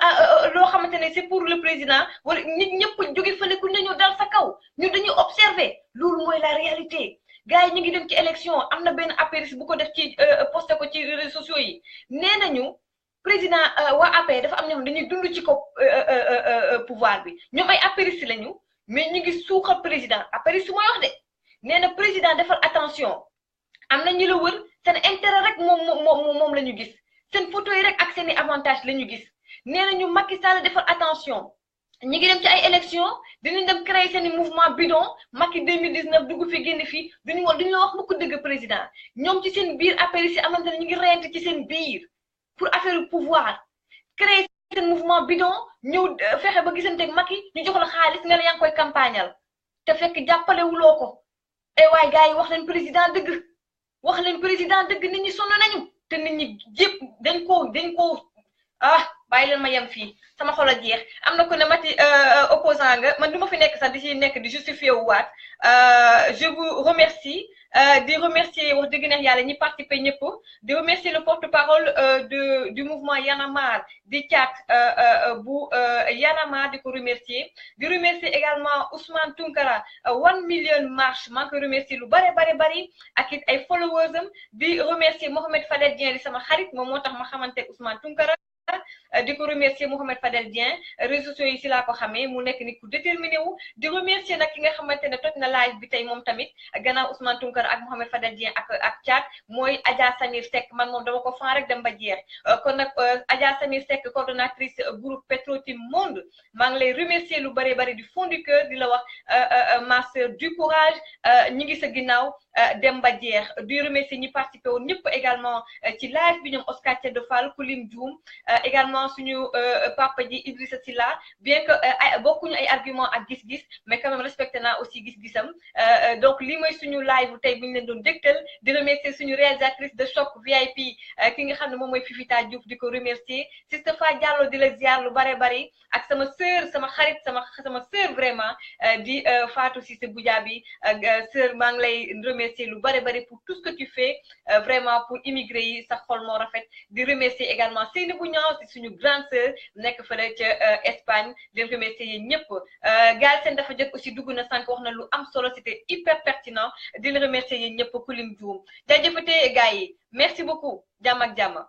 loo xamante ne c'est pour le président wala nit ñëpp jóge fële ku ñëw dal sa kaw ñu dañuy observer loolu mooy la réalité gars yi ñu ngi dem ci élection am na benn apéris bu ko def ci posté ko ci réseaux sociaux yi nee nañu président waa APR dafa am ñoo xam dañuy dund ci ko pouvoir bi ñoom ay apéris lañu mais ñu ngi suuxal président apéris su mooy wax de nee na président defal attention am na ñu la wër seen intérêt rek moom la ñu gis seen photo yi rek ak seen i avantage la ñu gis nee nañu Macky Sall defal attention ñi ngi dem ci ay élection dinañ dem créer seen i mouvement bidon Macky 2019 dugg fi génn fii duñu la wax mukk dëgg président ñoom ci seen biir affaire yi si amante ne ñu ngi reyante ci seen biir pour affaire pouvoir créer seen mouvement bidon ñëw fexe ba gisanteeg Macky ñu jox la xaalis nga ne yaa ngi koy campagnal te fekk jàppale wuloo ko waay gars yi wax leen président dëgg wax leen président dëgg nit ñi sonn nañu te nit ñi yëpp dañ ko ah bàyyi leen ma yem fii sama xol a jeex am na ko ne Mati opposant nga man du ma fi nekk sax di ci nekk di justifier wu waat je vous remercie di remercier wax dëgg neex yàlla ñi participer ñëpp di remercier le porte-parole du mouvement Y'en a marre di caat bu Y'en a marre di ko remercier di remercier également Ousmane Tounkara 1 million marche maa ngi koy remercier lu bari ak it ay followers am di remercier Mohamed Fadel Dieng di sama xarit moom moo tax ma xamante Ousmane Tounkara di ko remercier Mohamed Fadel Dieng réseaux sociaux yi si laa ko xamee mu nekk nit ku déterminé wu di remercier nag ki nga xamante ne toj na live bi tey moom tamit gannaaw Ousmane Tounkara ak Mohamed Fadel Dieng ak Thiat mooy Adja Samir Seck man moom dama ko fan rek dem ba jeex kon nag Adja Samir Seck coordonnatrice groupe Petro-Tim Monde maa ngi lay remercier lu bari du fond du cœur di la wax ma sœur du courage ñi ngi sa ginnaaw dem ba jeex di remercier ñi participé woon ñëpp également ci live bi ñoom Oscar Thiede Fall Kulim Dioum également suñu papa ji Idrissa Silla bien que bokkuñu ay argument ak gis-gis mais quand même respecté naa aussi gis-gisam donc lii mooy suñu live tey bu ñu leen doon dégtal di remercier suñu réalisatrice de choc VIP ki nga xam ne moom mooy Fifita Diouf di ko remercier Sister Fa Diallo di la ziar lu bari ak sama sœur sama xarit sama sœur vraiment di Fatou Cissé Goudiaby sœur maa ngi lay remercier lu bari pour tout ce que tu fais vraiment pour immigré yi sa xol moo rafet di remercier également Seynabou Niang si suñu grande sœur nekk fële ca Espagne di remercier yéen ñëpp Galsen dafa jot aussi dugg na sànq wax na lu am solo c'était hyper pertinent di la remercier yéen ñëpp kulim juum jaajëfatee gars yi merci beaucoup jàmm ak jàmm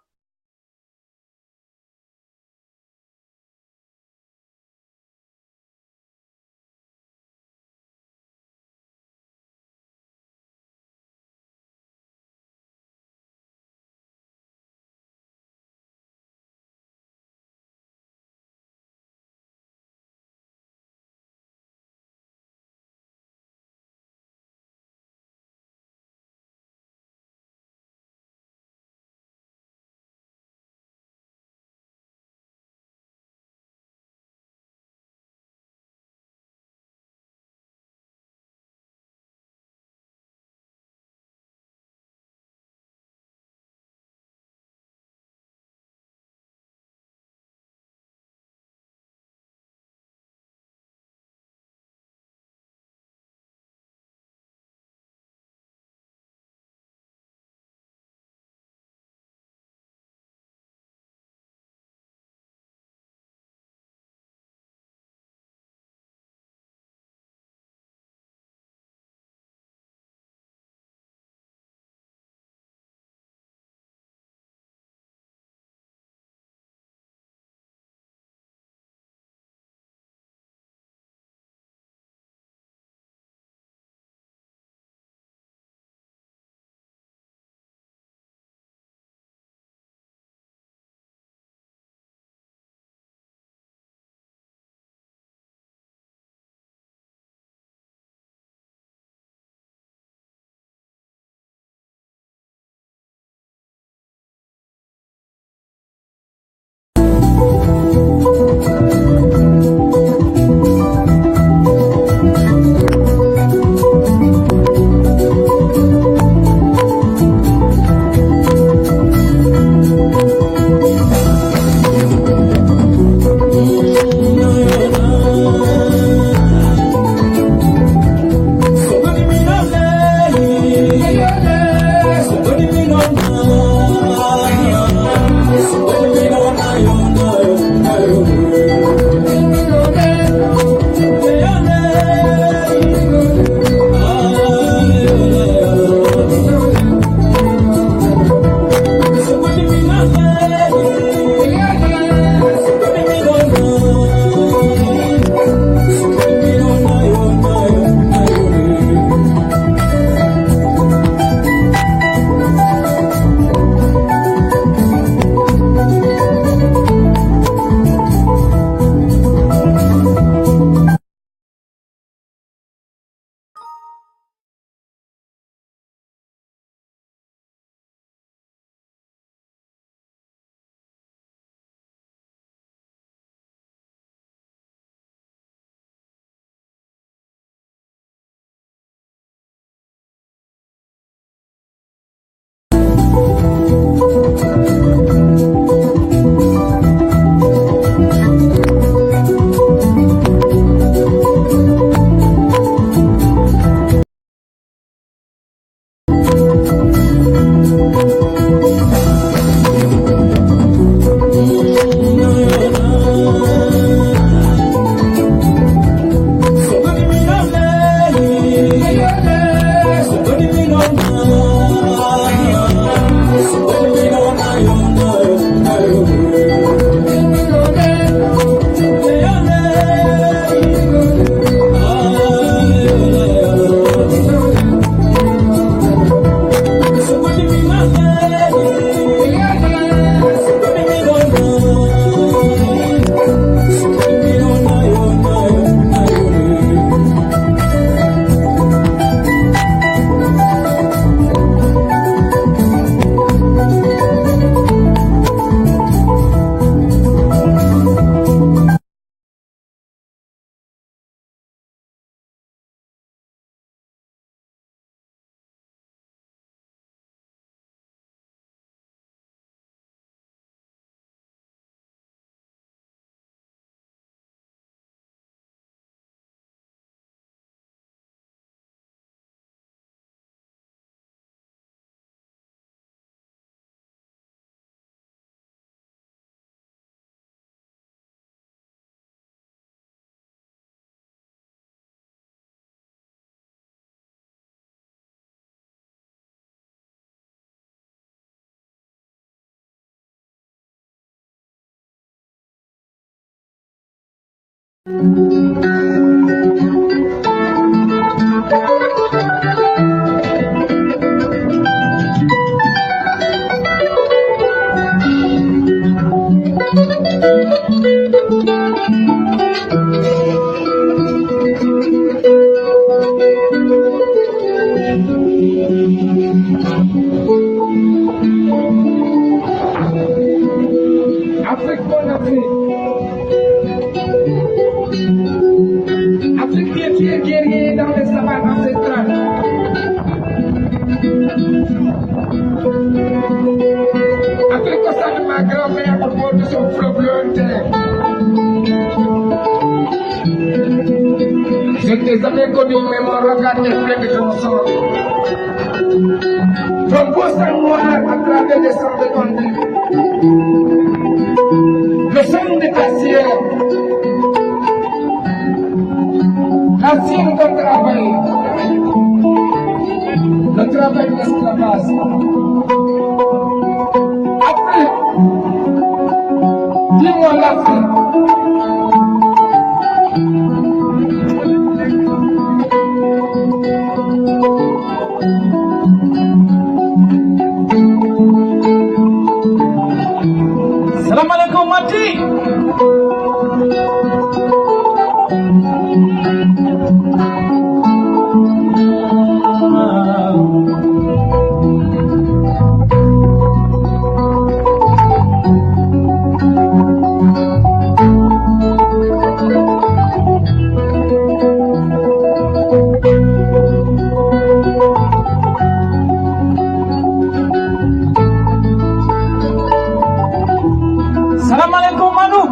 Les années connues, mais mon regard est plein de chansons. Ton beau sang noir à travers les sangs de ton lit. Le sang de ta ciel. La ciel de ton travail. Le travail de l'esclavage. Afrique. Dis-moi l'Afrique. Assalamualaikum mati. Assalamualaikum Manu.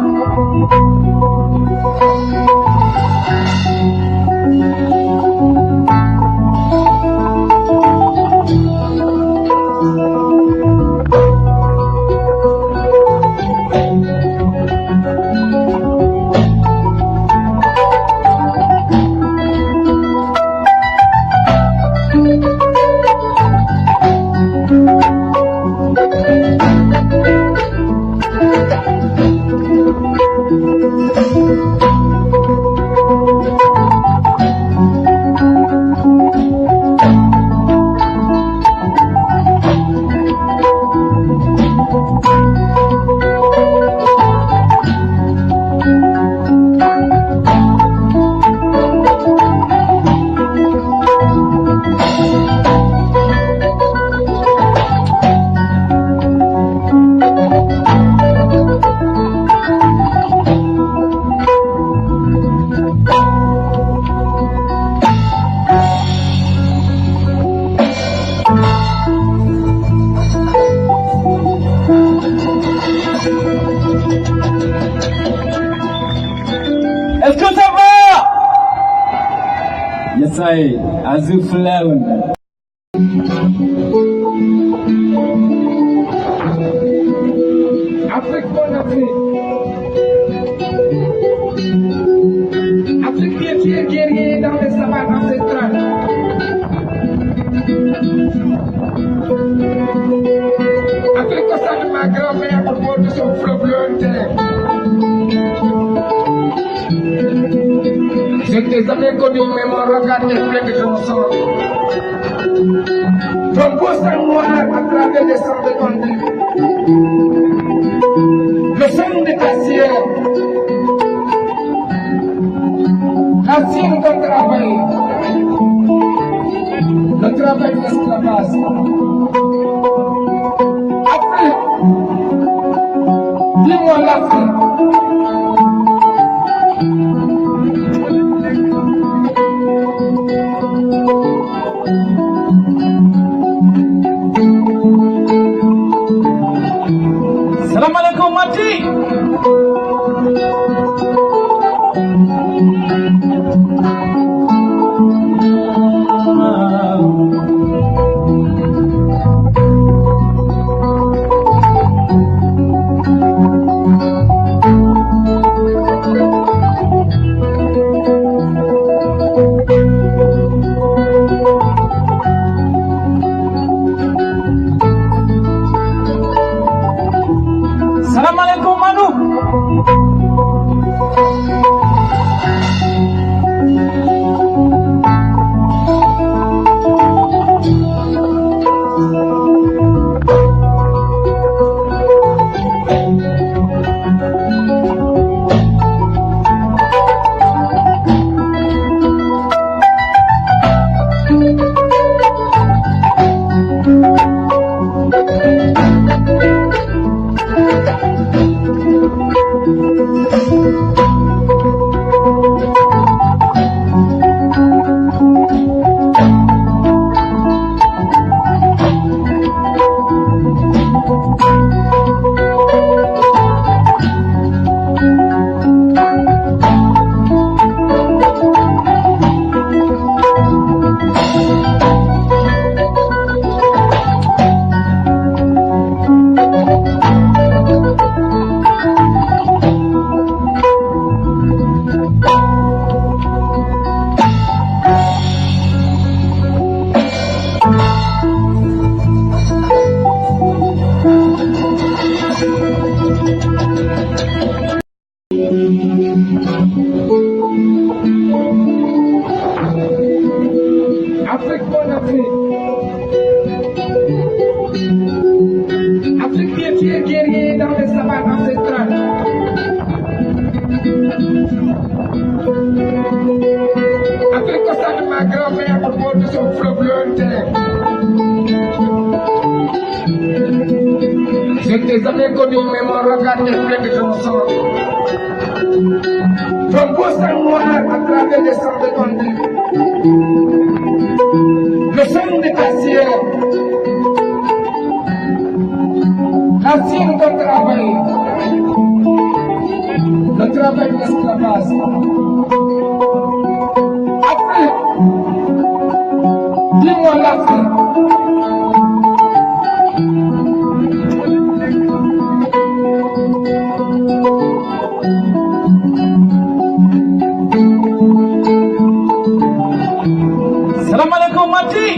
Est-ce que ça va? Yes, I. Azuflaun. Afrique, mon Afrique. Afrique qui est guerrier dans les savanes ancestrales. Afrique au sein de ma grand-mère au bord de son fleuve lointain. Je ne t'ai jamais connu, mais mon regard est plein de ton sang. Ton beau sang noir à travers les sangs de ton lit. Le sang de ta ciel. La sienne de travail. Le travail de l'esclavage. Afrique. Dis-moi l'Afrique. Salam alaikum Mati. Salam alaikum Manu. Afrique, mon Afrique. Afrique qui est guerrier dans les savanes ancestrales. Afrique au sein de ma grand-mère au bord de son fleuve lointain. Je ne t'ai jamais connu, mais mon regard est plein de ton sang. Ton beau sang noir à travers les sangs de ton lit. Le sang de ta ciel. La sienne de travail. Le travail de l'esclavage. Afrique. Dis-moi l'Afrique. Salam alaikum Mati.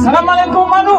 Salam alaikum Manu.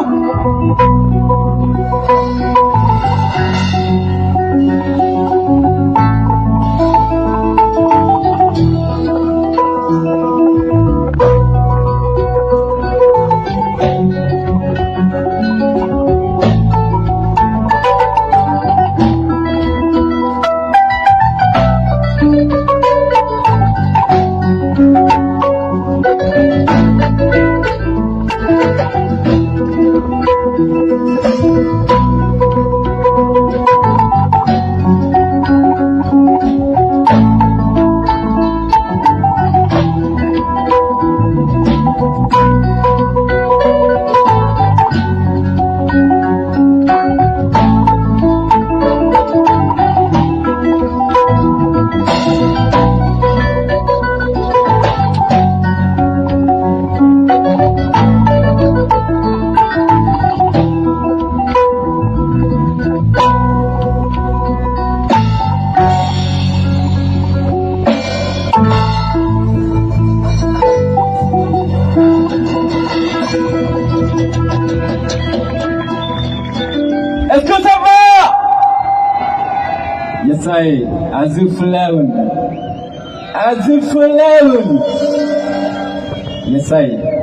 Est-ce que ça va? Yes, I. Azuflaun. Azuflaun. Yes, I.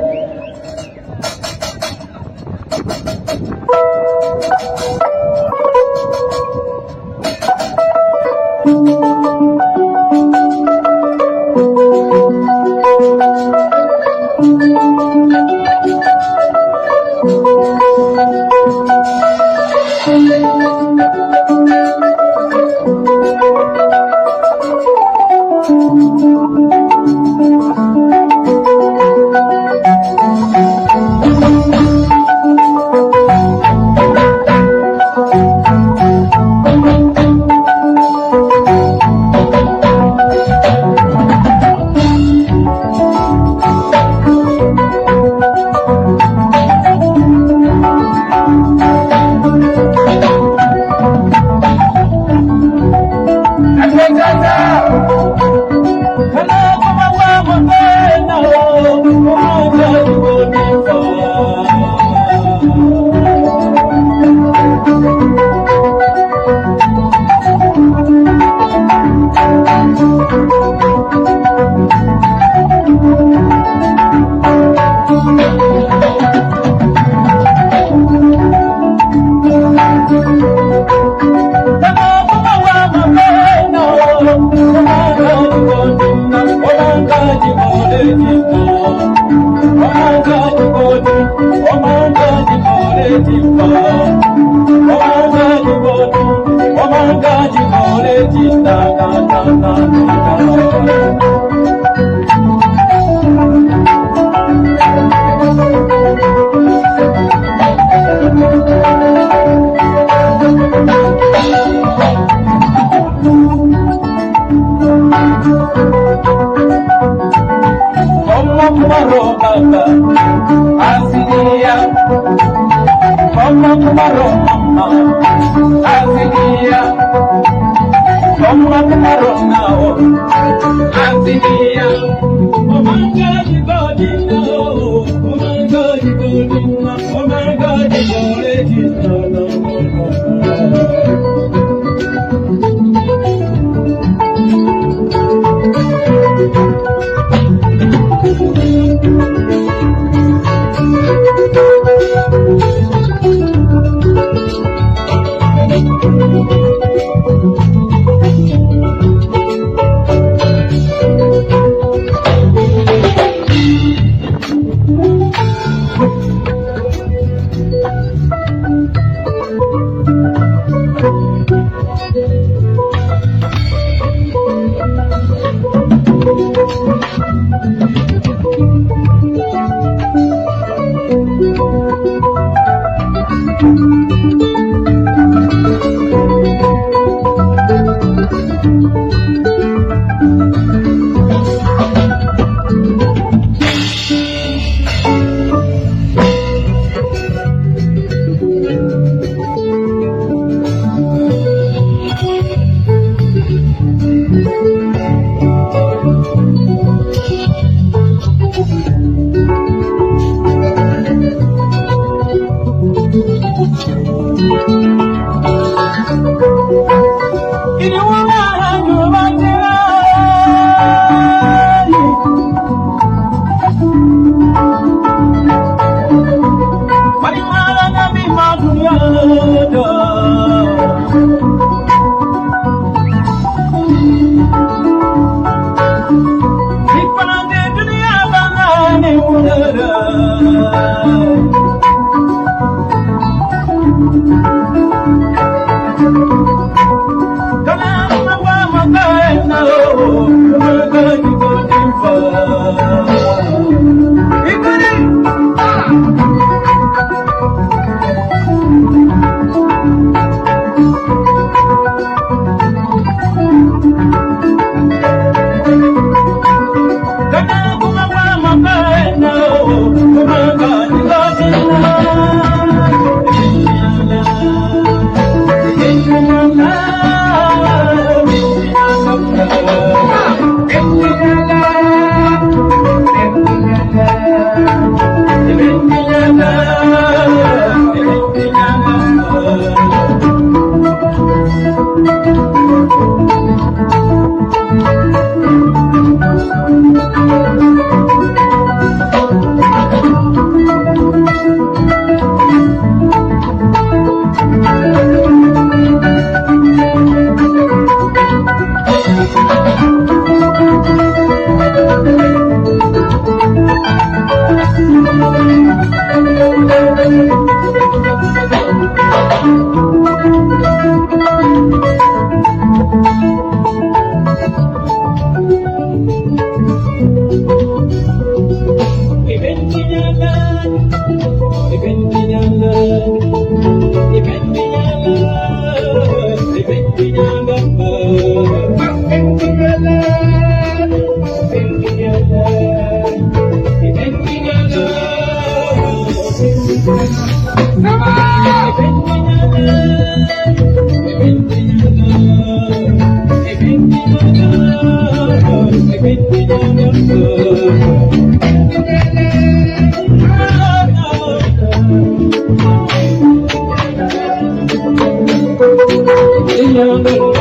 London.